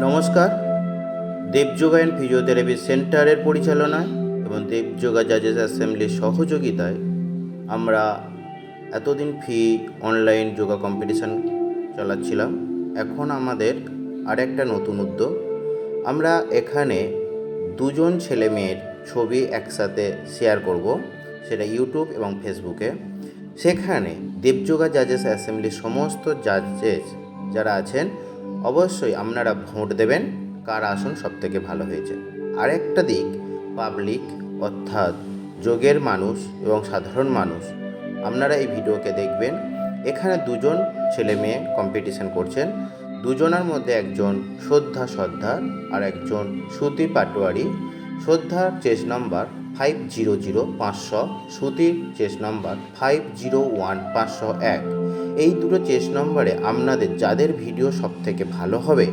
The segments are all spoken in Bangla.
নমস্কার। দেবযোগা অ্যান্ড ফিজিওথেরাপি সেন্টারের পরিচালনায় এবং দেবযোগা জাজেস অ্যাসেম্বলির সহযোগিতায় আমরা এতদিন ফ্রি অনলাইন যোগা কম্পিটিশান চালাচ্ছিলাম। এখন আমাদের আরেকটা নতুন উদ্যোগ। আমরা এখানে দুজন ছেলে মেয়ের ছবি একসাথে শেয়ার করব, সেটা ইউটিউব এবং ফেসবুকে। সেখানে দেবযোগা জাজেস অ্যাসেম্বলির সমস্ত জাজেস যারা আছেন অবশ্যই আপনারা ভোট দেবেন কার আসন সবথেকে ভালো হয়েছে। আরেকটা দিক, পাবলিক অর্থাৎ যোগের মানুষ এবং সাধারণ মানুষ আপনারা এই ভিডিওকে দেখবেন। এখানে দুজন ছেলে মেয়ে কম্পিটিশান করছেন। দুজনের মধ্যে একজন শ্রদ্ধা সর্দার আর একজন শ্রুতি পাটোয়ারি। শ্রদ্ধার চেস নাম্বার 500500, শ্রুতির চেস নাম্বার 501501। এই দুটো চেস নম্বরে আপনাদের যাদের ভিডিও সবথেকে ভালো হবে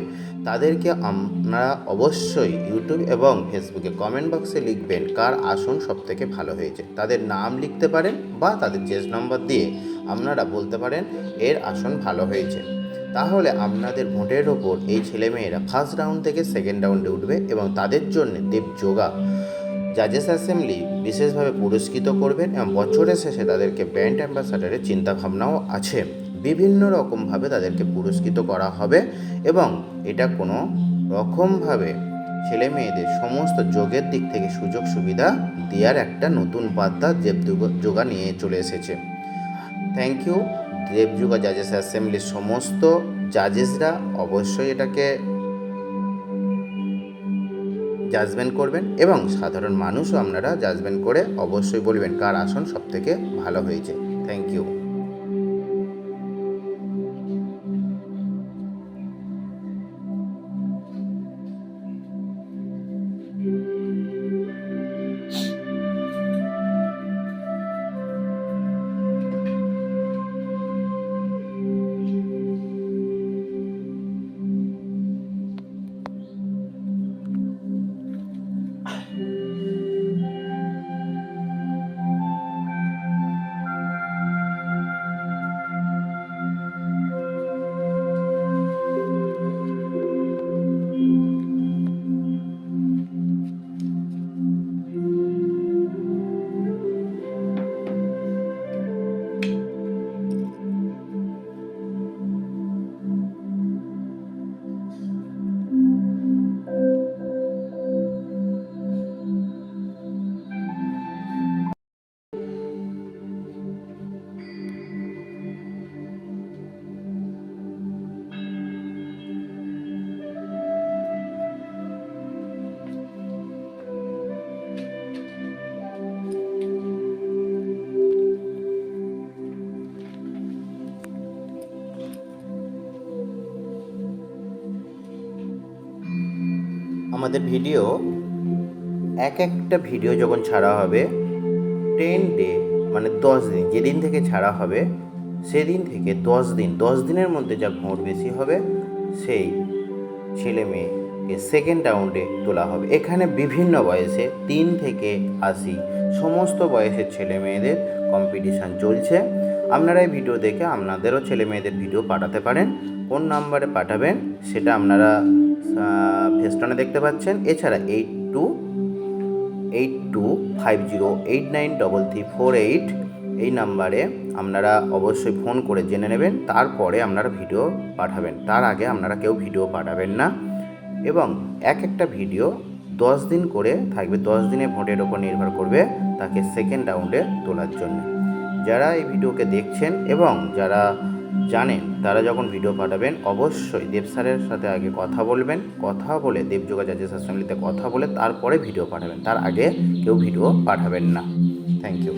তাদেরকে আপনারা অবশ্যই ইউটিউব এবং ফেসবুকে কমেন্ট বক্সে লিখবেন কার আসন সবথেকে ভালো হয়েছে। তাদের নাম লিখতে পারেন বা তাদের চেস নম্বর দিয়ে আপনারা বলতে পারেন এর আসন ভালো হয়েছে। তাহলে আপনাদের ভোটের ওপর এই ছেলেমেয়েরা ফার্স্ট রাউন্ড থেকে সেকেন্ড রাউন্ডে উঠবে এবং তাদের জন্য দেবযোগা জাজেস অ্যাসেম্বলি বিশেষভাবে পুরস্কৃত করবেন এবং বছরের শেষে তাদেরকে ব্র্যান্ড অ্যাম্বাসাডারের চিন্তাভাবনাও আছে। বিভিন্ন রকমভাবে তাদেরকে পুরস্কৃত করা হবে এবং এটা কোনো রকমভাবে ছেলে মেয়েদের সমস্ত যোগের দিক থেকে সুযোগ সুবিধা দেওয়ার একটা নতুন বার্তা দেবযোগা নিয়ে চলে এসেছে। Thank you. দেবযোগা জাজেস অ্যাসেম্বলির সমস্ত জাজেসরা অবশ্যই এটাকে জাজমেন্ট করবেন এবং সাধারণ মানুষও আপনারা জাজমেন্ট করে অবশ্যই বলবেন কার আসন সবথেকে ভালো হয়েছে। Thank you. আমাদের ভিডিও একটা ভিডিও যখন ছাড়া হবে 10 ডে মানে 10 দিন, যেদিন থেকে ছাড়া হবে সেদিন থেকে 10 দিনের মধ্যে যা ভোট বেশি হবে সেই ছেলে মেয়েকে সেকেন্ড রাউন্ডে তোলা হবে। এখানে বিভিন্ন বয়সে 3 থেকে 80 সমস্ত বয়সের ছেলে মেয়েদের কম্পিটিশান চলছে। আপনারা এই ভিডিও দেখে আপনাদেরও ছেলে মেয়েদের ভিডিও পাঠাতে পারেন। কোন নাম্বারে পাঠাবেন সেটা আপনারা ফেস্টনে দেখতে পাচ্ছেন। এছাড়া 8250893348 এই নাম্বারে আপনারা অবশ্যই ফোন করে জেনে নেবেন। তারপরে আপনারা ভিডিও পাঠাবেন, তার আগে আপনারা কেউ ভিডিও পাঠাবেন না। এবং একটা ভিডিও 10 দিন করে থাকবে। 10 দিনে ভোটের ওপর নির্ভর করবে তাকে সেকেন্ড রাউন্ডে তোলার জন্য। যারা এই ভিডিওকে দেখছেন এবং যারা জানেন তারা যখন ভিডিও পাঠাবেন অবশ্যই দেব স্যারের সাথে আগে কথা বলবেন। কথা বলে দেবযোগা জাজেস অ্যাসেম্বলিতে কথা বলে তারপরে ভিডিও পাঠাবেন, তার আগে কেউ ভিডিও পাঠাবেন না। Thank you.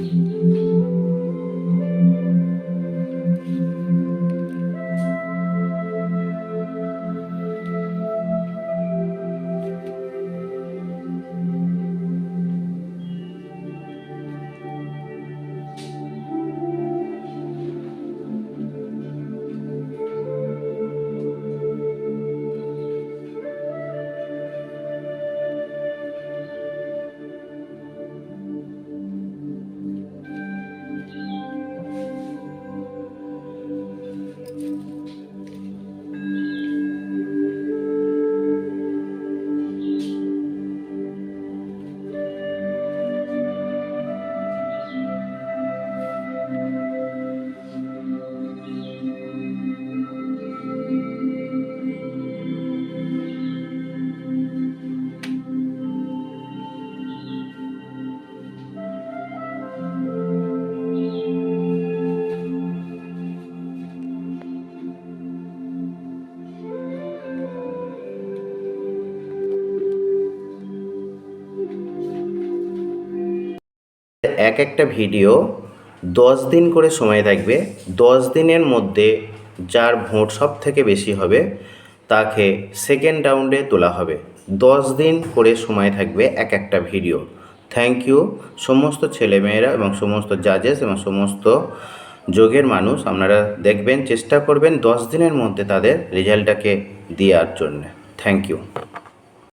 এক একটা ভিডিও 10 দিন করে সময় থাকবে। 10 দিনের মধ্যে যার ভোট সব থেকে বেশি হবে তাকে সেকেন্ড রাউন্ডে তোলা হবে। 10 দিন করে সময় থাকবে এক একটা ভিডিও। থ্যাংক ইউ সমস্ত ছেলেমেয়েরা এবং সমস্ত জাজেস এবং সমস্ত যোগের মানুষ, আপনারা দেখবেন, চেষ্টা করবেন 10 দিনের মধ্যে তাদের রেজাল্টটাকে দেওয়ার জন্য। Thank you.